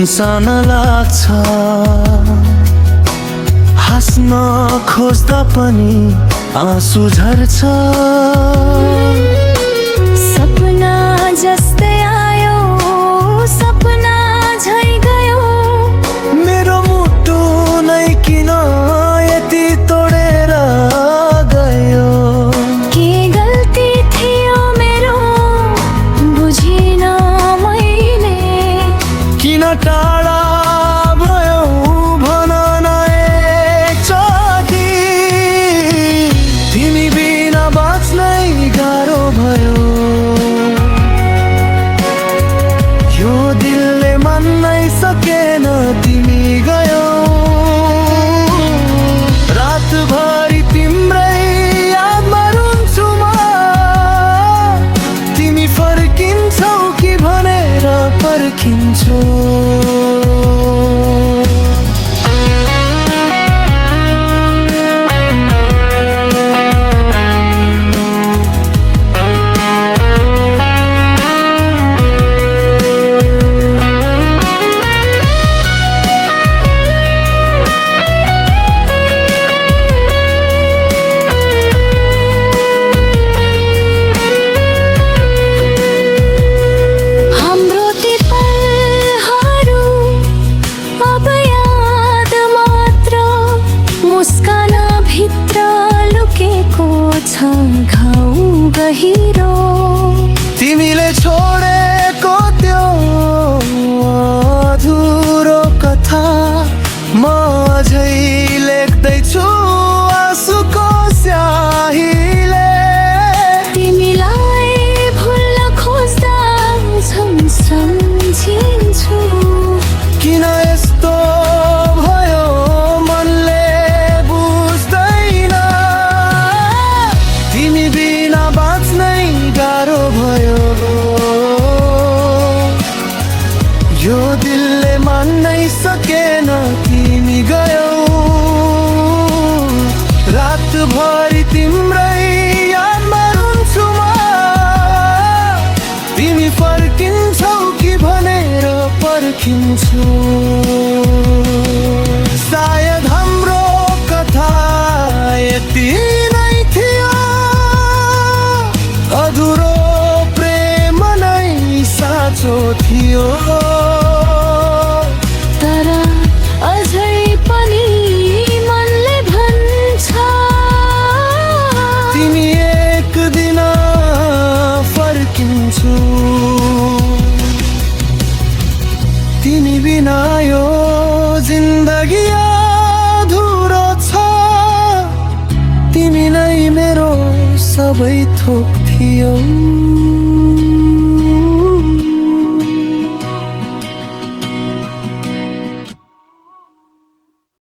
सुनसान लाग्छ। हाँस्न खोज्दा पनि आँसु झर्छ। सपना जस्तै आयो सपना झै गयो। मेरो मुटु नै किन यति तोडेर गयो। के गल्ती थियो मेरो बुझिन मैले। किन टाढा भयो भन न एकचोटि। तिमी बिना बाँच्नै गाह्रो भयो। यो दिलले मान्नै सकेन तिमी गयौ। रातभरि तिम्रै यादमा रुन्छु म। तिमी फर्किन्छौ कि भनेर पर्खिन्छु। घाउ गहिरो तिमीले छोडेको त्यो अधुरो कथा म अझै लेख्दैछु आँसुको स्याहीले। तिमीलाई भुल्न खोज्दा झन् सम्झिन्छु। किन यस्तो भयो मनले बुझ्दैन। तिमी बिना बाँच्नै गाह्रो भयो। यो दिलले मान्नै सकेन तिमी गयौ। रातभरि तिम्रै यादमा रुन्छु म। तिमी फर्किन्छौ कि भनेर पर्खिन्छु। सायद हाम्रो कथा यति नै थियो। अधुरो प्रेम नै साँचो थियो। तर अझै पनि मनले भन्छ तिमी एक दिन फर्किन्छु। तिमी बिना यो जिन्दगी अधुरो छ। तिमी नै मेरो सबै थोक थियौ।